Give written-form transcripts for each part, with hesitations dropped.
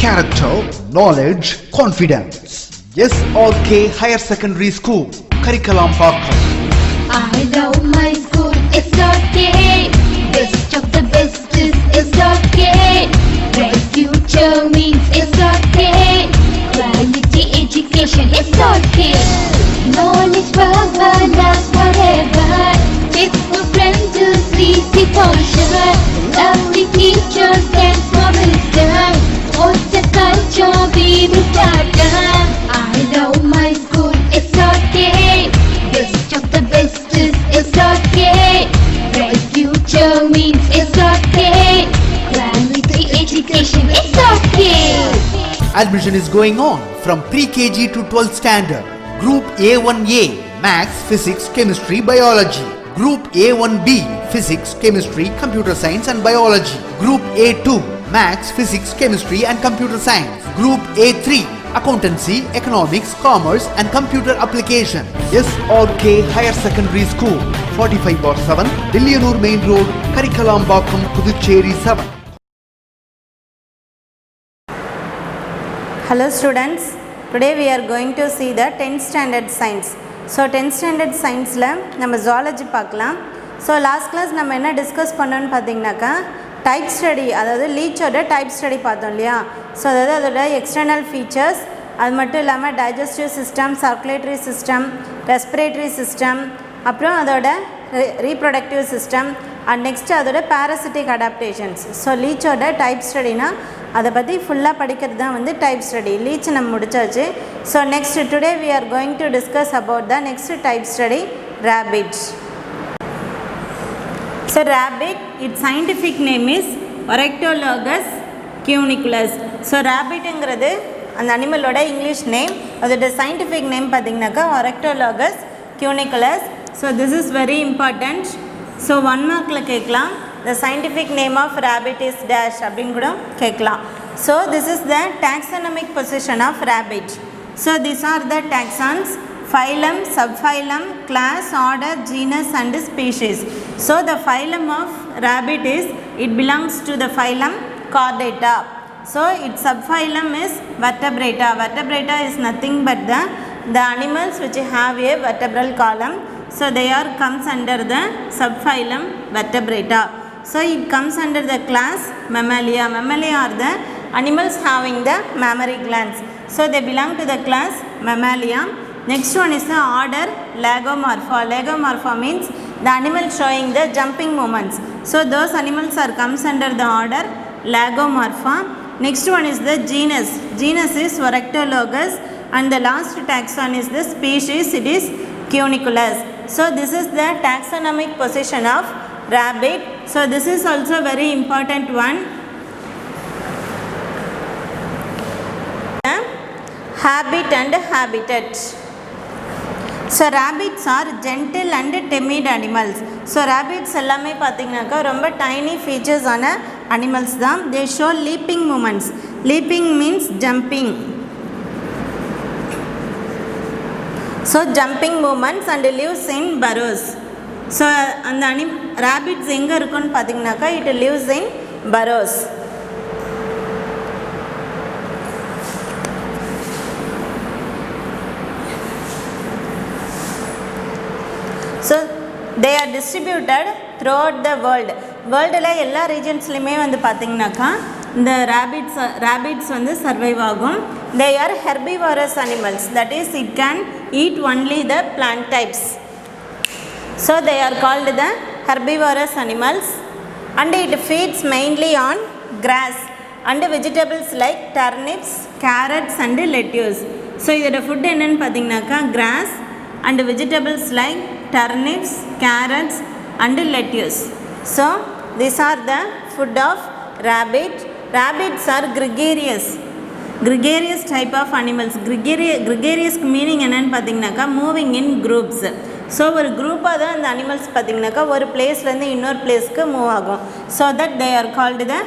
character, knowledge, confidence. SRK Higher Secondary School, Karikalambakkam. I love my school, SRK. Best of the best is SRK. Bright future means SRK. Quality education, SRK. Knowledge power lasts forever. Faithful friends to see the culture. Lovely teachers and for wisdom. What's the culture we will start? I love my school, SRK. Best of the best is SRK. Bright future means SRK. Quality education, SRK. Admission is going on from pre-KG to 12th standard. Group A1A, Maths, Physics, Chemistry, Biology. Group A1B, Physics, Chemistry, Computer Science and Biology. Group A2, Maths, Physics, Chemistry and Computer Science. Group A3, Accountancy, Economics, Commerce and Computer Application. SRK Higher Secondary School, 45/7, Dilliyanur Main Road, Karikalambakkam, Puducherry 7. Hello students, today we are going to see the 10th standard science. So 10th standard science la நம்ம zoology பார்க்கலாம். So last class நம்ம என்ன discuss பண்ணோம்னு பார்த்தீங்கன்னாக்கா type study, அதாவது லீச்சோட type study பார்த்தோம் இல்லையா. So அதாவது அதோட எக்ஸ்டர்னல் ஃபீச்சர்ஸ், அது மட்டும் இல்லாமல் digestive system, circulatory system, respiratory system, அப்புறம் அதோட ரீப்ரொடக்டிவ் சிஸ்டம் அண்ட் நெக்ஸ்ட் அதோட பேராசிட்டிக் அடாப்டேஷன்ஸ். ஸோ லீச்சோட டைப் ஸ்டடினா அதை பற்றி ஃபுல்லாக படிக்கிறது தான் வந்து டைப் ஸ்டடி. லீச் நம்ம முடிச்சாச்சு. So next today we are going to discuss about the next type study, rabbit. So rabbit, its scientific name is Oryctolagus cuniculus. So rabbitங்கிறது அந்த அனிமலோட இங்கிலீஷ் நேம், அதோட சயின்டிஃபிக் நேம் பார்த்தீங்கன்னாக்கா Oryctolagus cuniculus. So this is very important. So 1 மார்க்கில் கேட்கலாம், the scientific name of rabbit is dash அப்படின்னு கூட கேட்கலாம். So this is the taxonomic position of rabbit. So these are the taxons: phylum, subphylum, class, order, genus and species. So the phylum of rabbit is, it belongs to the phylum Chordata. So its subphylum is Vertebrata. Vertebrata is nothing but the animals which have a vertebral column. So they are comes under the subphylum Vertebrata. So it comes under the class Mammalia. Mammalia are the animals having the mammary glands. So they belong to the class Mammalia. Next one is the order Lagomorpha. Lagomorpha means the animal showing the jumping movements. So those animals are comes under the order Lagomorpha. Next one is the genus. Genus is Oryctolagus and the last taxon is the species, it is Cuniculus. So this is the taxonomic position of rabbit. So this is also very important one. Habit and habitat. So rabbits are gentle and timid animals. So rabbits எல்லாமே பார்த்தீங்கன்னாக்கா ரொம்ப tiny features ஆன animals தான். They show leaping movements. Leaping means jumping. So jumping movements and lives in burrows. So அந்த rabbits எங்கே இருக்குன்னு பார்த்தீங்கன்னாக்கா it lives in burrows. So they are distributed throughout the world. வேர்ல்டில் எல்லா ரீஜன்ஸ்லையுமே வந்து பார்த்திங்கனாக்கா இந்த rabbits வந்து சர்வைவ் ஆகும். They are herbivorous animals, that is it can eat only the plant types. So they are called the herbivorous animals and it feeds mainly on grass and vegetables like turnips, carrots and lettuce. So இதோட food என்னன்னு பார்த்தீங்கன்னாக்கா grass and vegetables like turnips, carrots and lettuce. So these are the food of rabbit. Rabbits are gregarious type of animals. Gregarious meaning என்னன்னு பார்த்தீங்கன்னாக்கா moving in groups. So ஒரு குரூப்பாக தான் அந்த animals பார்த்தீங்கன்னாக்கா ஒரு பிளேஸ்லேருந்து இன்னொரு பிளேஸ்க்கு மூவ் ஆகும். So that they are called the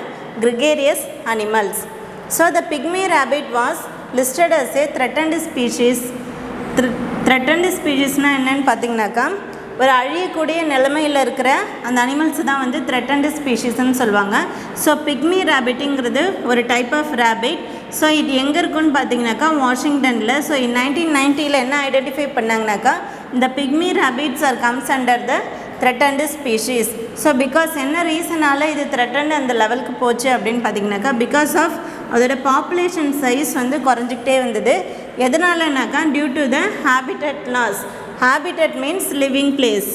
gregarious animals. So the pygmy rabbit was listed as a threatened species. Threatened speciesனால் என்னென்னு பார்த்தீங்கன்னாக்கா ஒரு அழியக்கூடிய நிலைமையில் இருக்கிற அந்த அனிமல்ஸ் தான் வந்து த்ரெட்டன்டு ஸ்பீஷீஸ்ன்னு சொல்லுவாங்க. ஸோ பிக்மி ரேபிட்டுங்கிறது ஒரு டைப் ஆஃப் ரேபிட். ஸோ இது எங்கே இருக்குன்னு பார்த்தீங்கன்னாக்கா வாஷிங்டனில். ஸோ 1990 என்ன ஐடென்டிஃபை பண்ணாங்கனாக்கா இந்த pygmy rabbits are comes under the threatened species. So because என்ன ரீசனால் இது த்ரெட்டன்டு அந்த லெவலுக்கு போச்சு அப்படின்னு பார்த்தீங்கன்னாக்கா பிகாஸ் ஆஃப் அதோட பாப்புலேஷன் சைஸ் வந்து குறைஞ்சிக்கிட்டே வந்தது. எதனாலனாக்கா due to the habitat loss. Habitat means living place,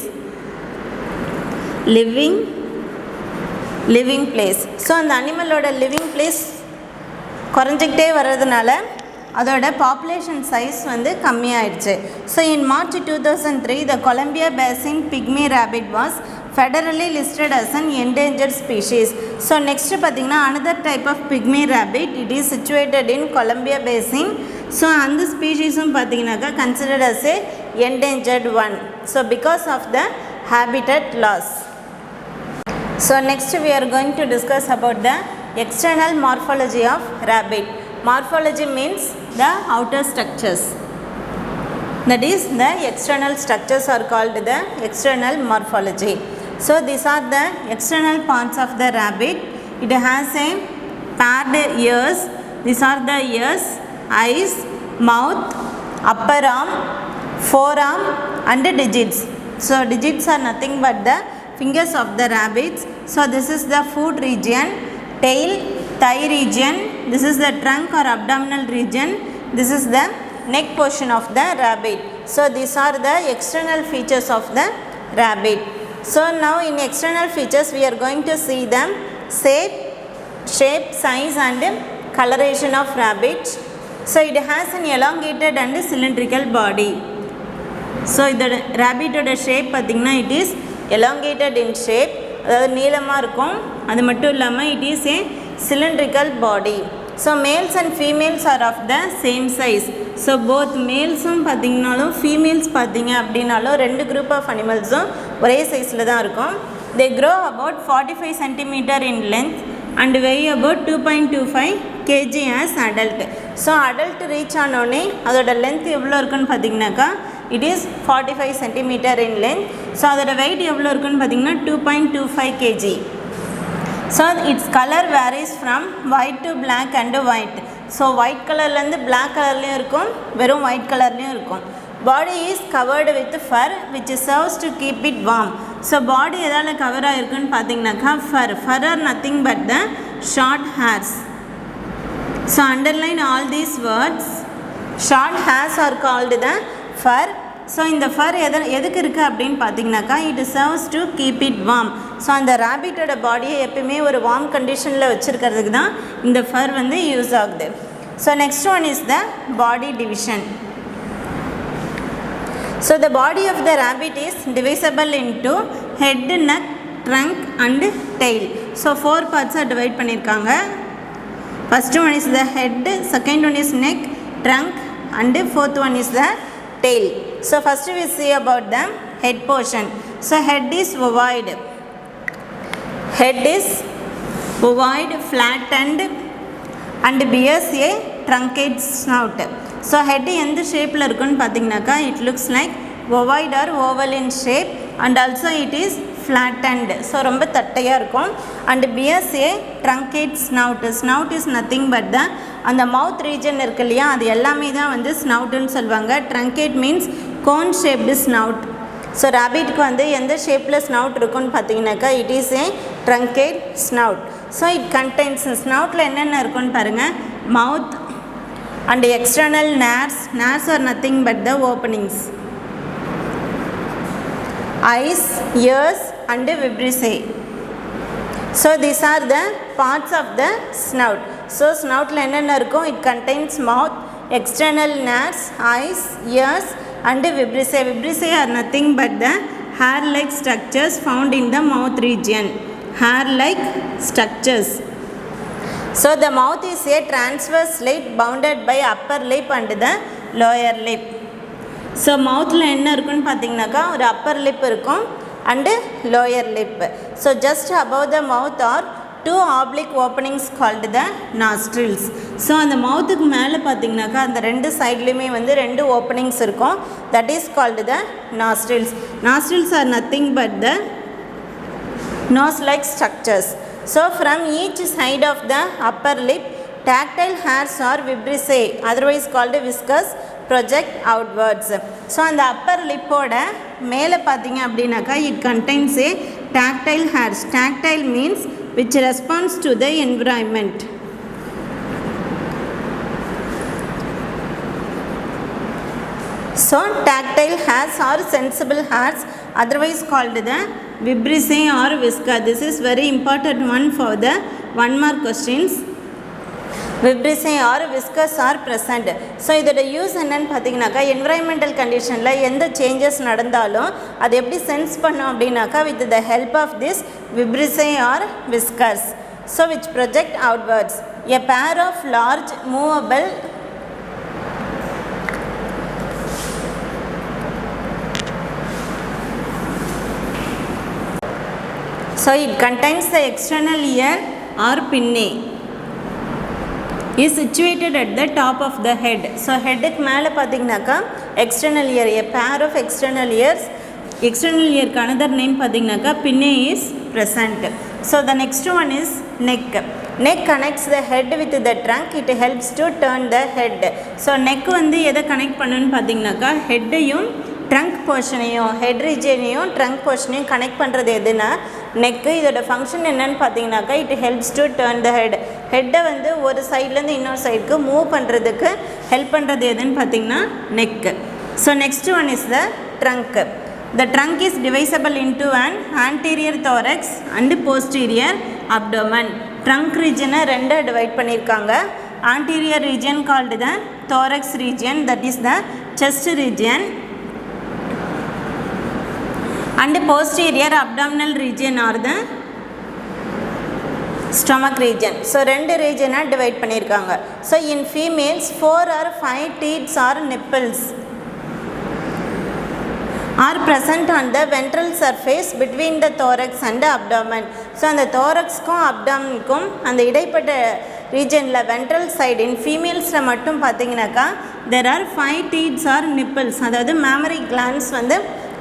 living place. So அந்த அனிமலோட லிவிங் பிளேஸ் குறைஞ்சிக்கிட்டே வர்றதுனால அதோட பாப்புலேஷன் சைஸ் வந்து கம்மியாயிடுச்சு. So in March 2003 the Columbia basin pygmy rabbit was federally listed as an endangered species. So next பார்த்திங்கன்னா another type of pygmy rabbit it is situated in Columbia basin. So அந்த ஸ்பீஷீஸும் பார்த்திங்கனாக்கா considered as a endangered one. So because of the habitat loss. So next we are going to discuss about the external morphology of rabbit. Morphology means the outer structures. That is the external structures are called the external morphology. So these are the external parts of the rabbit. It has a paired ears. These are the ears, eyes, mouth, upper arm, forearm and digits. So digits are nothing but the fingers of the rabbits. So this is the foot region, tail, thigh region. This is the trunk or abdominal region. This is the neck portion of the rabbit. So these are the external features of the rabbit. So now in external features we are going to see them shape, size and coloration of rabbit. So it has an elongated and cylindrical body. So இதோட ரேபிட்டோட shape பார்த்திங்கன்னா it is elongated in shape, அதாவது நீளமாக இருக்கும். அது மட்டும் இல்லாமல் it is a cylindrical body. So males and females are of the same size. So both மேல்ஸும் பார்த்திங்கனாலும் ஃபீமேல்ஸ் பார்த்திங்க அப்படின்னாலும் ரெண்டு குரூப் ஆஃப் அனிமல்ஸும் ஒரே சைஸில் தான் இருக்கும். They grow about 45 centimetre in length and weigh about 2.25 kg as adult. So adult reach ஆனோடனே அதோட லென்த் எவ்வளோ இருக்குன்னு பார்த்திங்கனாக்கா it is 45 centimeter in length. So அதோட weight எவ்வளோ இருக்குன்னு பார்த்தீங்கன்னா 2.25 kg. So its color varies from white to black and white. So white கலர்லேருந்து black கலர்லேயும் இருக்கும், வெறும் white கலர்லேயும் இருக்கும். Body is covered with fur which serves to keep it warm. So body எதால் கவர் ஆகிருக்குன்னு பார்த்தீங்கன்னாக்கா fur are nothing but the short hairs. So underline all these words. Short hairs are called the fur. So இந்த ஃபர் எதுக்கு இருக்குது அப்படின்னு பார்த்தீங்கன்னாக்கா it serves to keep it warm. So அந்த ரேபிட்டோட பாடியை எப்பயுமே ஒரு வார்ம் கண்டிஷனில் வச்சுருக்கிறதுக்கு தான் இந்த ஃபர் வந்து யூஸ் ஆகுது. So next one is the body division. So the body of the rabbit is divisible into head, neck, trunk and tail. So 4 பார்ட்ஸாக டிவைட் பண்ணியிருக்காங்க. First one is the head, second one is neck, trunk and fourth one is the tail. So first we see about the head portion. So head is ovoid. Head is ovoid, flattened and bears a truncate snout. So head எந்த ஷேப்பில் இருக்குன்னு பார்த்தீங்கன்னாக்கா it looks like ovoid or oval in shape and also it is flattened. So ரொம்ப தட்டையாக இருக்கும் and bears a truncate snout. Snout is nothing but the அந்த மவுத் region இருக்கு இல்லையா, அது எல்லாமே தான் வந்து ஸ்னவுட்டுன்னு சொல்லுவாங்க. Truncate means cone shaped snout. So ரேபிட்க்கு வந்து எந்த ஷேப்பில் ஸ்னவுட் இருக்குன்னு பார்த்தீங்கன்னாக்கா it is a truncate snout. So it contains ஸ்னவுட்டில் என்னென்ன இருக்குன்னு பாருங்கள். Mouth and external nares are nothing but the openings, eyes, ears and vibrissae. So these are the parts of the snout. So snoutல என்னென்ன இருக்கும்? It contains mouth, external nares, eyes, ears and vibrissae. Vibrissae are nothing but the hair-like structures found in the mouth region. Hair-like structures. So the mouth is a transverse slit bounded by upper lip and the lower lip. So mouthல என்ன இருக்குன்னு பார்த்தீங்கன்னாக்கா ஒரு upper lip இருக்கும் and lower lip. So just above the mouth are 2 oblique openings called the nostrils. So அந்த மவுத்துக்கு மேலே பார்த்தீங்கன்னாக்கா அந்த ரெண்டு சைட்லேயுமே வந்து 2 ஓப்பனிங்ஸ் இருக்கும். That is called the nostrils. Nostrils are nothing but the nose-like structures. So from each side of the upper lip tactile hairs are vibrissae, otherwise called viscous, project outwards. So அந்த அப்பர் லிப்போட மேலே பார்த்தீங்க அப்படின்னாக்கா it contains a tactile hairs. Tactile means which responds to the environment. So tactile hairs are sensible hairs, otherwise called the vibrissae or visca. This is very important one for the 1 mark questions. Vibrissae or viscous are present. So இதோட use என்னன்னு பார்த்தீங்கன்னாக்கா environmental கண்டிஷனில் எந்த changes நடந்தாலும் அது எப்படி sense பண்ணோம் அப்படின்னாக்கா with the help of this vibrissae or viscous. So which project outwards. A pair of large movable so it contains the external ear or pinnae is situated at the top of the head. So headக்கு மேலே பார்த்தீங்கன்னாக்கா external ear, a pair of external ears. External ear another name பார்த்தீங்கன்னாக்கா pinnae is present. So the next one is neck. Neck connects the head with the trunk. It helps to turn the head. So neck வந்து எதை connect பண்ணுன்னு பார்த்தீங்கன்னாக்கா ஹெட்டையும் trunk போர்ஷனையும் head ரீஜனையும் trunk போர்ஷனையும் connect பண்ணுறது எதுனா நெக்கு. இதோட ஃபங்க்ஷன் என்னன்னு பார்த்தீங்கன்னாக்கா it helps to turn the head. ஹெட்டை வந்து ஒரு சைட்லேருந்து இன்னொரு சைடுக்கு மூவ் பண்ணுறதுக்கு ஹெல்ப் பண்ணுறது எதுன்னு பார்த்தீங்கன்னா neck. So next one is the trunk. The trunk is divisible into an anterior thorax and posterior abdomen. Trunk region ரெண்டு டிவைட் பண்ணியிருக்காங்க. Anterior region called the thorax region, that is the chest region, and posterior abdominal region or the stomach region. So ரெண்டு region divide பண்ணியிருக்காங்க. So in females 4 or 5 teats or nipples are present on the ventral surface between the thorax and the abdomen. So அந்த thoraxக்கும் abdomenக்கும் அந்த இடைப்பட்ட ரீஜனில் ventral side இன் ஃபீமேல்ஸில் மட்டும் பார்த்தீங்கன்னாக்கா there are 5 teats or nipples, அதாவது mammary glands வந்து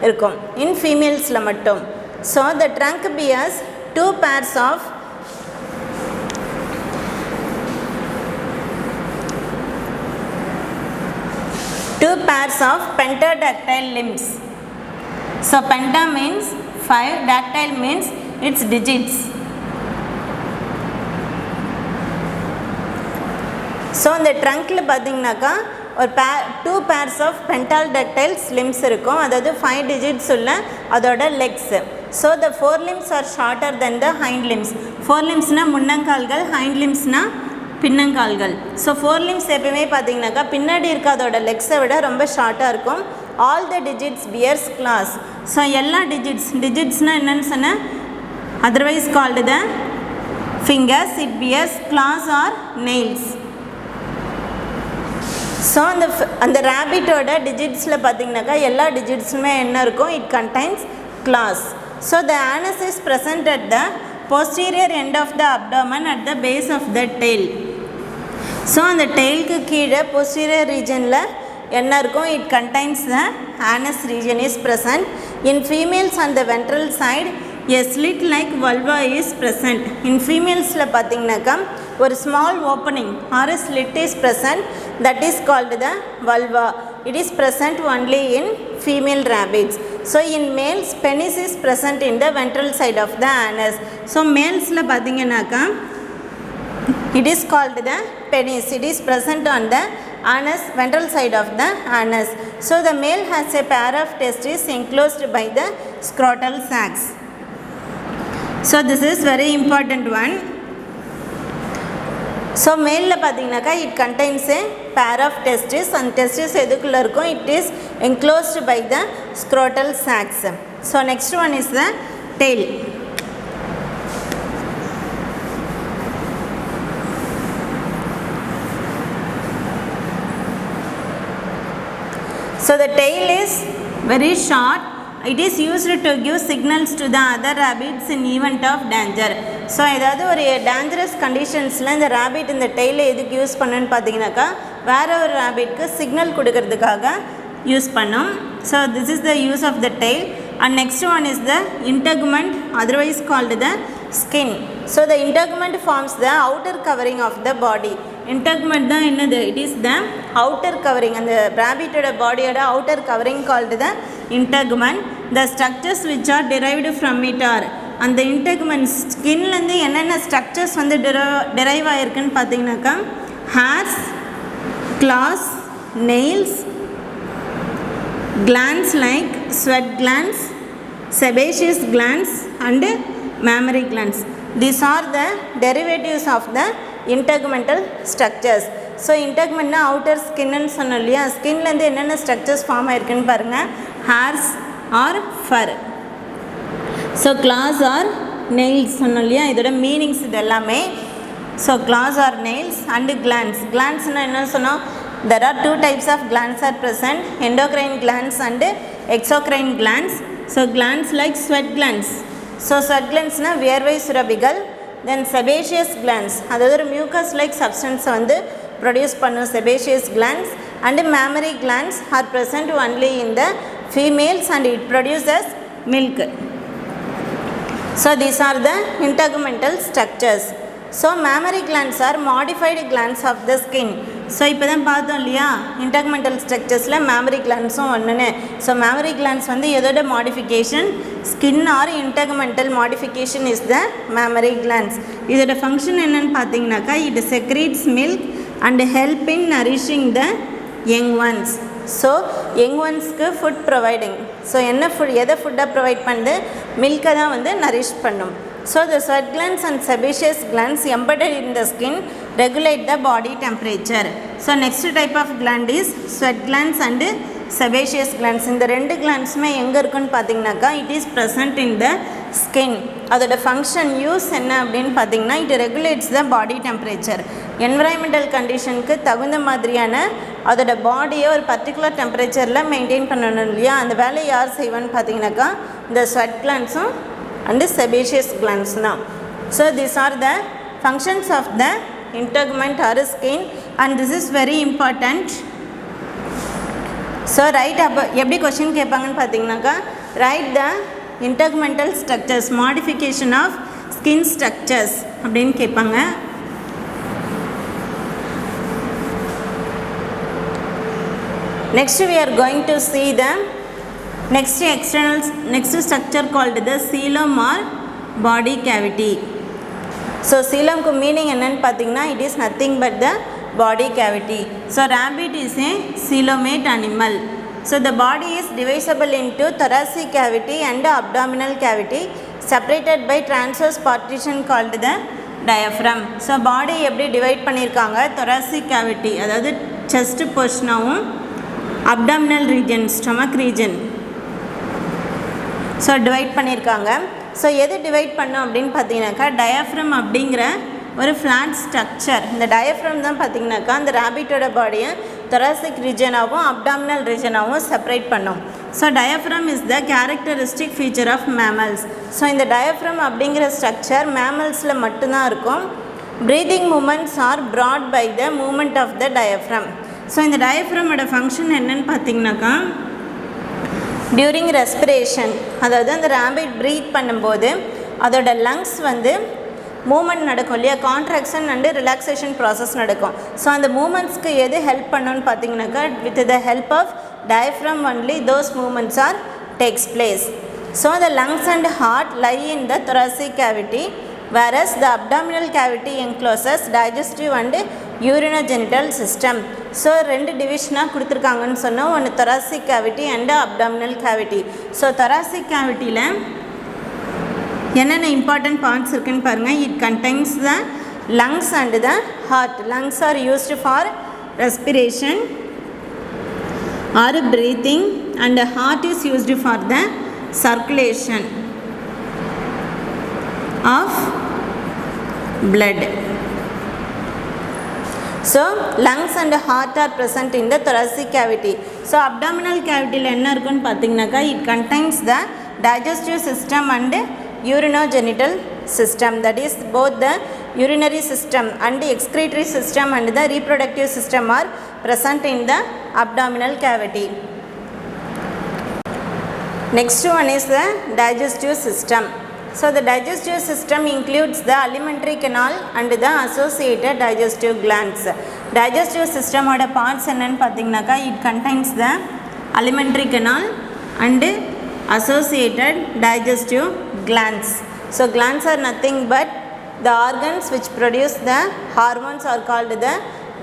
இருக்கும் இன் ஃபீமேல்ஸில் மட்டும். So the trunk bears 2 pairs of pentadactyl limbs. So penta means 5, dactyl means its digits. So இந்த ட்ரங்க்கில் பார்த்தீங்கன்னாக்கா ஒரு 2 pairs of pentadactyl limbs இருக்கும், அதாவது 5 digits உள்ள அதோட legs. So the 4 limbs are shorter than the hind limbs. 4 limbsனா முன்னங்கால்கள், hind limbsனா பின்னங்கால்கள். ஸோ 4 limbs எப்பயுமே பார்த்தீங்கன்னாக்கா பின்னாடி இருக்க அதோட லெக்ஸை விட ரொம்ப ஷார்ட்டாக இருக்கும். All the digits bears claws. So எல்லா டிஜிட்ஸ்னால் என்னென்னு சொன்னேன், otherwise called the fingers. It bears claws or nails. So அந்த ரேபிட்டோட டிஜிட்ஸில் பார்த்தீங்கன்னாக்கா எல்லா டிஜிட்ஸுமே என்ன இருக்கும், it contains claws. So the anus is present at the posterior end of the abdomen at the base of the tail. So அந்த டெயிலுக்கு கீழே posterior regionல என்ன இருக்கும், it contains the anus region is present. In females on the ventral side a slit like vulva is present. In femalesல பார்த்தீங்கன்னாக்கா ஒரு small opening or a slit is present, that is called the vulva. It is present only in female rabbits. So in males penis is present in the ventral side of the anus. So malesல பார்த்தீங்கன்னாக்கா it is called the penis. It is present on the anus, ventral side of the anus. So the male has a pair of testes enclosed by the scrotal sacs. So this is very important one. So மேலில் பார்த்தீங்கன்னாக்கா it contains a pair of testis. அந்த testis எதுக்குள்ளே இருக்கும், it is enclosed by the scrotal sacs. So next one is the tail. So the tail is very short. It is used to give signals to the other rabbits in event of danger. So ஏதாவது ஒரு dangerous கண்டிஷன்ஸில் இந்த rapid இந்த டெய்லை எதுக்கு use பண்ணுன்னு பார்த்தீங்கன்னாக்கா வேற ஒரு ரேபிட்க்கு சிக்னல் கொடுக்கறதுக்காக யூஸ் பண்ணோம். So this is the use of the tail. And next one is the integument, otherwise called the skin. So the integument forms the outer covering of the body. Integument தான் என்னது, it is the outer covering, அந்த ரேபிட்டோட பாடியோட outer covering called the integument. The structures which are derived from it are, அந்த இன்டெகுமெண்ட் ஸ்கின்லேருந்து என்னென்ன structures வந்து derive ஆகிருக்குன்னு பார்த்தீங்கன்னாக்கா hairs, claws, nails, glands like sweat glands, sebaceous glands and mammary glands. These are the derivatives of the integumental structures. So இன்டெகுமெண்ட்னா outer ஸ்கின்னு சொன்னோம் இல்லையா, ஸ்கின்லேருந்து என்னென்ன ஸ்ட்ரக்சர்ஸ் ஃபார்ம் ஆயிருக்குன்னு பாருங்கள். Hairs or fur, so claws or nails சொன்னோம் இல்லையா, இதோட மீனிங்ஸ் இது எல்லாமே. So claws or nails and glands. கிளான்ஸ்னால் என்ன சொன்னோம், there are two types of glands are present, endocrine glands and exocrine glands. So glands like sweat glands, so sweat glands na வியர்வை சுரபிகள். then sebaceous glands, அதாவது ஒரு mucus like substance வந்து produce பண்ணும் sebaceous glands. and mammary glands are present only in the females and it produces milk. so these are the integumental structures. so mammary glands are modified glands of the skin. So இப்போ தான் பார்த்தோம் இல்லையா இன்டெகுமெண்டல் ஸ்ட்ரக்சர்ஸில் mammary கிளான்ஸும் ஒன்றுன்னு. So mammary glands வந்து எதோட modification, skin or integumental modification is the mammary glands. இதோட function என்னன்னு பார்த்தீங்கன்னாக்கா it secretes milk and help in nourishing the young ones. So young ஒன்ஸ்க்கு ஃபுட் ப்ரொவைடிங். ஸோ என்ன ஃபுட், எதை ஃபுட்டாக ப்ரொவைட் பண்ணுது, மில்கை தான் வந்து நரிஷ் பண்ணும். So the sweat glands and sebaceous glands embedded in the skin regulate the body temperature. So next type of gland is sweat glands and sebaceous glands. இந்த ரெண்டு கிளாண்ட்ஸுமே எங்கே இருக்குன்னு பார்த்தீங்கன்னாக்கா it is present in the skin. அதோட function use என்ன அப்படின்னு பார்த்தீங்கன்னா it regulates the body temperature. Environmental கண்டிஷனுக்கு தகுந்த மாதிரியான அதோட பாடியை ஒரு பர்டிகுலர் டெம்பரேச்சரில் மெயின்டைன் பண்ணணும் இல்லையா, அந்த வேலையை யார் செய்வான்னு பார்த்தீங்கன்னாக்கா இந்த sweat கிளாண்ட்ஸும் and sebaceous glands now. So these are the functions of the integument or skin and this is very important. So write about எப்படி question கேட்பாங்கன்னு பார்த்தீங்கன்னாக்கா write the integumental structures, modification of skin structures அப்படின்னு கேட்பாங்க. Next we are going to see the next structure called the coelom or body cavity. So coelom ku meaning என்னன்னு பார்த்தீங்கன்னா it is nothing but the body cavity. So rabbit is a coelomate animal. So the body is divisible into thoracic cavity and abdominal cavity separated by transverse partition called the diaphragm. So body எப்படி divide பண்ணியிருக்காங்க, thoracic cavity அதாவது chest portion-ஆவும் abdominal region stomach region so divide பண்ணியிருக்காங்க. So எது divide பண்ணோம் அப்படின்னு பார்த்தீங்கன்னாக்கா diaphragm அப்படிங்கிற ஒரு ஃப்ளாட் ஸ்ட்ரக்சர். இந்த டயஃப்ரம் தான் பார்த்தீங்கன்னாக்கா அந்த ரேபிட்டோட பாடியை thoracic ரீஜனாகவும் அப்டாமினல் ரீஜனாகவும் செப்பரேட் பண்ணோம். So diaphragm is the characteristic feature of mammals. So இந்த டயஃப்ரம் அப்படிங்கிற ஸ்ட்ரக்சர் மேமல்ஸில் மட்டும்தான் இருக்கும். Breathing movements are brought by the movement of the diaphragm. So இந்த டயஃப்ரமோட ஃபங்க்ஷன் என்னன்னு பார்த்தீங்கன்னாக்கா டியூரிங் ரெஸ்பிரேஷன், அதாவது அந்த ரேபிட் ப்ரீத் பண்ணும்போது அதோட லங்ஸ் வந்து மூமெண்ட் நடக்கும் இல்லையா, கான்ட்ராக்ஷன் அண்டு ரிலாக்ஸேஷன் ப்ராசஸ் நடக்கும். ஸோ அந்த மூமெண்ட்ஸ்க்கு எது ஹெல்ப் பண்ணணும்னு பார்த்தீங்கன்னாக்கா with the help of diaphragm only those movements are takes place. So the lungs and heart lie in the thoracic cavity whereas the abdominal cavity encloses digestive and urinogenital system. So ரெண்டு டிவிஷனாக கொடுத்துருக்காங்கன்னு சொன்னால் ஒன்று thoracic cavity and abdominal cavity. So thoracic cavityயில் என்னென்ன important parts இருக்குன்னு பாருங்கள். It contains the lungs and the heart. Lungs are used for respiration or breathing and the heart is used for the circulation of blood. So lungs and heart are present in the thoracic cavity. So abdominal cavity la enna irukku nu pathina it contains the digestive system and urinogenital system, that is both the urinary system and excretory system and the reproductive system are present in the abdominal cavity. Next one is the digestive system. So the digestive system includes the alimentary canal and the associated digestive glands. Digestive system oda parts என்னன்னு பார்த்தீங்கன்னாக்கா it contains the alimentary canal and associated digestive glands. So glands are nothing but the organs which produce the hormones are called the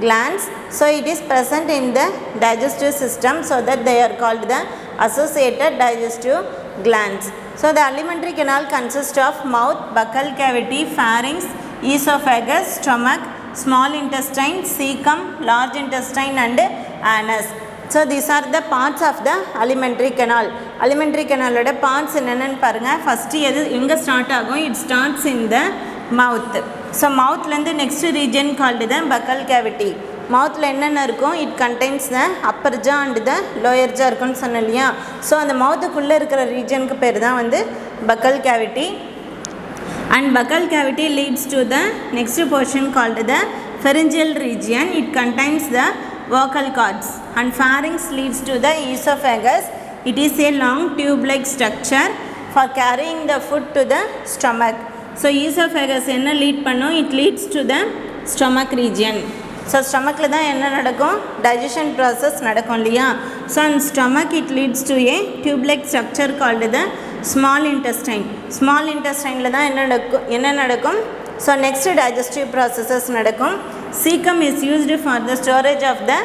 glands. So it is present in the digestive system, so that they are called the associated digestive glands. So the alimentary canal consists of mouth, buccal cavity, pharynx, esophagus, stomach, small intestine, cecum, large intestine and anus. So these are the parts of the alimentary canal. Alimentary canal oda parts என்னன்னு பாருங்க. First எது எங்க start ஆகும்? It starts in the mouth. So mouth ல இருந்து next region called the buccal cavity. மவுத்தில் என்னென்ன இருக்கும்? It contains the upper jaw and the lower jaw இருக்குன்னு சொன்னேன் இல்லையா? ஸோ அந்த மவுத்துக்குள்ளே இருக்கிற ரீஜனுக்கு பேர் தான் வந்து buccal cavity. And buccal cavity leads to the next portion called the pharyngeal region. It contains the vocal cords. And pharynx leads to the esophagus. It is a long tube-like structure for carrying the food to the stomach. So esophagus என்ன lead பண்ணும்? It leads to the stomach region. So ஸ்டமக்கில் தான் என்ன நடக்கும்? Digestion process நடக்கும் இல்லையா? So அந்த stomach it leads to a tube like structure called the small intestine. Small இன்டெஸ்டைனில் தான் என்ன நடக்கும்? ஸோ நெக்ஸ்ட்டு டைஜஸ்டிவ் ப்ராசஸஸ் நடக்கும். Caecum is used for the storage of the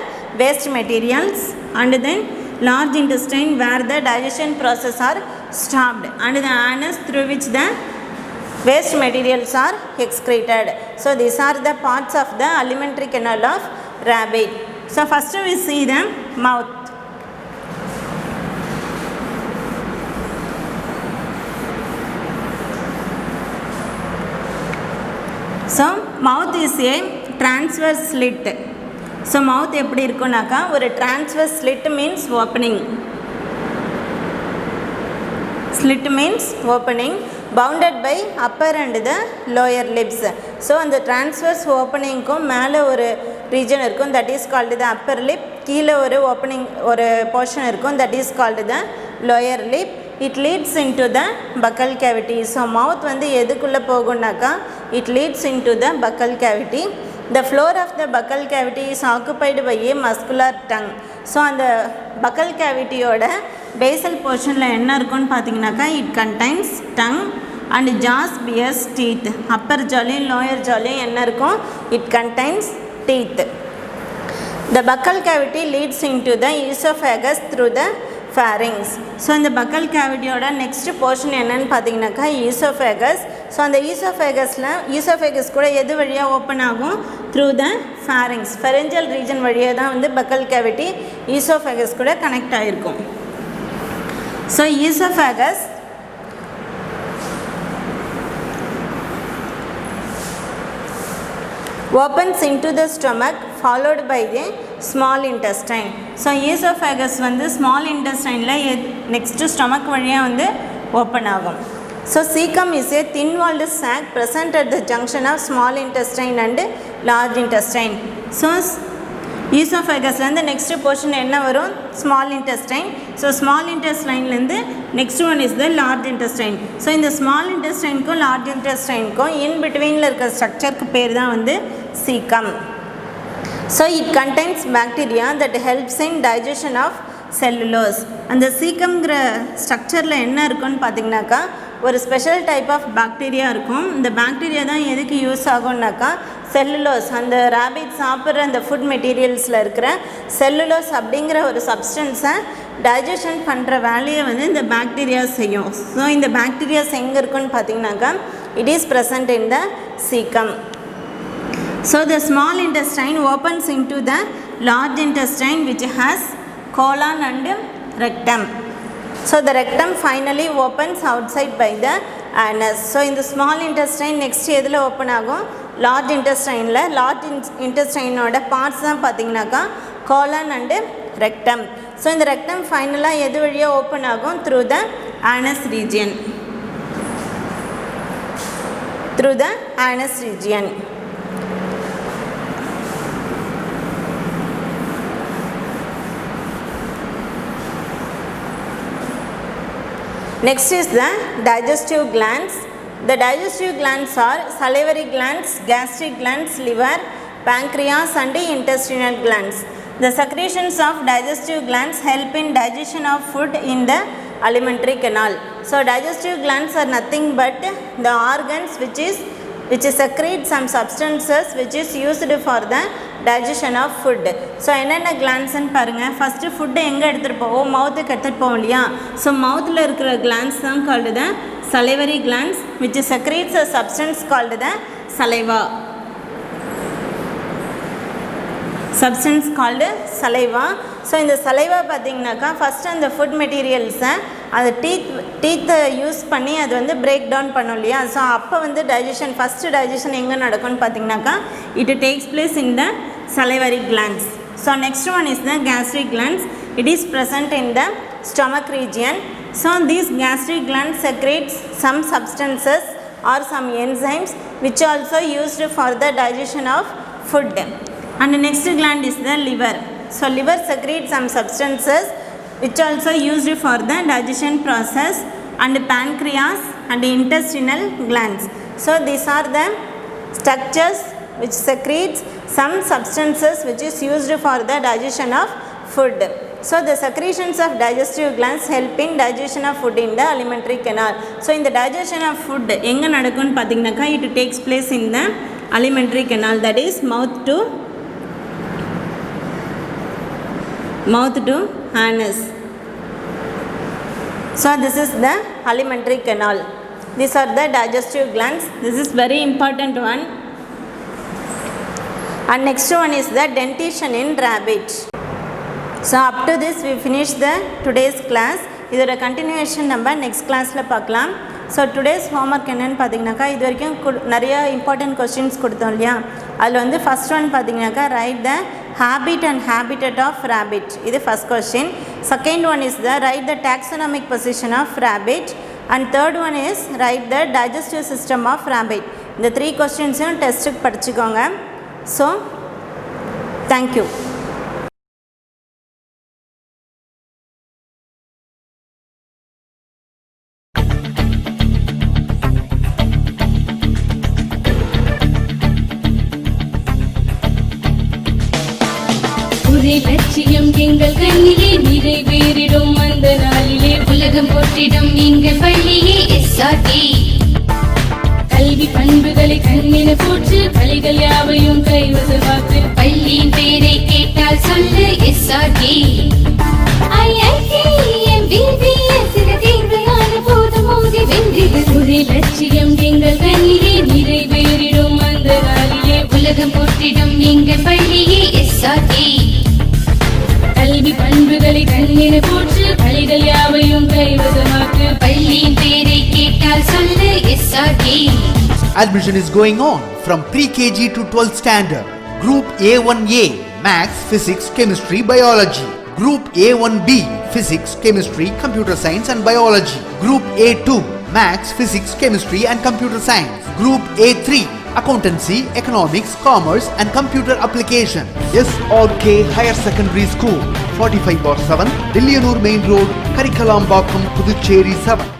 waste materials and then large intestine where the digestion process are stopped and the anus through which the waste materials are excreted. So these are the parts of the alimentary canal of rabbit. So first we see the mouth. So mouth is a transverse slit. So mouth எப்படி இருக்கும்னாக்கா ஒரு transverse slit means opening. Slit means opening bounded by upper and the lower lips. So அந்த transverse openingக்கும் மேலே ஒரு region இருக்கும், that is called the upper lip. கீழே ஒரு opening ஒரு portion இருக்கும், that is called the lower lip. It leads into the buccal cavity. So mouth வந்து எதுக்குள்ளே போகும்னாக்கா it leads into the buccal cavity. The floor of the buccal cavity is occupied by a muscular tongue. So அந்த buccal cavity ஓட basal portionல என்ன இருக்குன்னு பார்த்தீங்கன்னாக்கா it contains tongue and jaws, bears, teeth. upper jawலையும் lower jawலையும் என்ன இருக்கும்? It contains teeth. The buccal cavity leads into the esophagus through the pharynx. So இந்த buccal cavityயோட next portion என்னன்னு பார்த்தீங்கன்னாக்கா esophagus. ஸோ அந்த esophagus கூட எது வழியாக ஓப்பன் ஆகும்? Through the pharynx. pharyngeal region வழியாக தான் வந்து buccal cavity esophagus கூட கனெக்ட் ஆகிருக்கும். So esophagus opens into the stomach followed by the small intestine. So esophagus வந்து small intestineல next stomach வழியாக வந்து ஓப்பன் ஆகும். So cecum is a thin walled sac present at the junction of small intestine and large intestine. So ஈசோஃபேகஸ்லேருந்து next portion என்ன வரும்? Small intestine. So small இன்டெஸ்டைன்லேருந்து next one is the large intestine. So இந்த small இன்டெஸ்டைனுக்கும் large இன்டெஸ்டைனுக்கும் in பிட்வீனில் இருக்கிற ஸ்ட்ரக்சருக்கு பேர் தான் வந்து caecum. So it contains bacteria that helps in digestion of cellulose. அந்த சீக்கம்ங்கிற ஸ்ட்ரக்சரில் என்ன இருக்குன்னு பார்த்தீங்கன்னாக்கா ஒரு ஸ்பெஷல் டைப் ஆஃப் பாக்டீரியா இருக்கும். இந்த பாக்டீரியா தான் எதுக்கு யூஸ் ஆகும்னாக்கா செல்லுலோஸ், அந்த ரேபிட் சாப்பிட்ற அந்த ஃபுட் மெட்டீரியல்ஸில் இருக்கிற செல்லுலோஸ் அப்படிங்கிற ஒரு சப்ஸ்டன்ஸை டைஜஷன் பண்ணுற வேலையை வந்து இந்த பாக்டீரியா செய்யும். ஸோ இந்த பாக்டீரியாஸ் எங்கே இருக்குன்னு பார்த்தீங்கன்னாக்கா it is present in the caecum. So the small intestine opens in to the large intestine which has colon and rectum. So the rectum finally opens outside by the anus. So in the small intestine next எதில் open ஆகும்? Large இன்டெஸ்டைனில். Large இன்டெஸ்டைனோட parts தான் பார்த்தீங்கன்னாக்கா colon and rectum. So இந்த rectum ஃபைனலாக எது வழியாக open ஆகும்? Through the anus region. Through the anus region. Next is the digestive glands. The digestive glands are salivary glands, gastric glands, liver, pancreas and intestinal glands. The secretions of digestive glands help in digestion of food in the alimentary canal. So digestive glands are nothing but the organs which secrete some substances which is used for the digestion of food. So என்னென்ன கிளான்ஸ்ன்னு பாருங்கள். First food எங்கே எடுத்துகிட்டு போவோம்? மவுத்துக்கு எடுத்துகிட்டு போவோம் இல்லையா? So மவுத்தில் இருக்கிற glands தான் called the salivary glands which secretes a substance called the saliva. Substance called saliva. So இந்த சலைவா பார்த்திங்கனாக்கா ஃபஸ்ட்டு அந்த ஃபுட் மெட்டீரியல்ஸை அது டீத்தை யூஸ் பண்ணி அது வந்து பிரேக் டவுன் பண்ணும் இல்லையா? ஸோ அப்போ வந்து டைஜஷன் ஃபஸ்ட்டு டைஜஷன் எங்கே நடக்கும்னு பார்த்திங்கனாக்கா it takes place in the salivary glands. So next one is the gastric glands. It is present in the stomach region. So these gastric glands secretes some substances or some enzymes which also used for the digestion of food. And the next gland is the liver. So liver secretes some substances which also used for the digestion process, and pancreas and intestinal glands. So these are the structures which secretes some substances which is used for the digestion of food. So the secretions of digestive glands help in digestion of food in the alimentary canal. So in the digestion of food எங்கே நடக்கும்னு பார்த்தீங்கன்னாக்கா it takes place in the alimentary canal, that is mouth to anus. So this is the alimentary canal. These are the digestive glands. This is very important one. And next one is the dentition in rabbit. So up to this we finish the today's class. இதோட continuation நம்ம next கிளாஸில் பார்க்கலாம். So today's homework என்னென்னு பார்த்தீங்கன்னாக்கா இது வரைக்கும் நிறைய important questions கொடுத்தோம் இல்லையா? அதில் வந்து ஃபஸ்ட் ஒன் பார்த்தீங்கன்னாக்கா write the habit and habitat of rabbit, இது first question. Second one is the write the taxonomic position of rabbit, and third one is write the digestive system of rabbit. இந்த 3 கொஸ்டின்ஸையும் டெஸ்ட்டுக்கு படிச்சுக்கோங்க. So thank you. லட்சியம் எங்கள் கண்ணிலே நிறைவேறிடும் அந்த நாளிலே உலகம் போற்றிடும் எங்கள் பள்ளியே SRT. கல்வி பண்புகளை கண்ணின போற்று கலைகள் யாவையும் கைவசமாக்கு பள்ளியின் பெயரை கேட்டால் சொல்லு SRT. ஒரே லட்சியம் எங்கள் கண்ணிலே நிறைவேறிடும் அந்த நாளிலே உலகம் போற்றிடும் எங்கள் பள்ளியே SRT. கல்வி பண்புகளை கண்ணின போற்று கலைகள் யாவையும் கைவசமாக்கு பள்ளியின் பெயரை கேட்டால் சொல்லு SRT. Admission is going on from pre-KG to 12th standard. Group A1A Maths, Physics, Chemistry, Biology. Group A1B Physics, Chemistry, Computer Science and Biology. Group A2 Maths, Physics, Chemistry and Computer Science. Group A3 Accountancy, Economics, Commerce and Computer Application. SRK Higher Secondary School, 45/7, Dilliyanur Main Road, Karikalambakkam, Puducherry 7.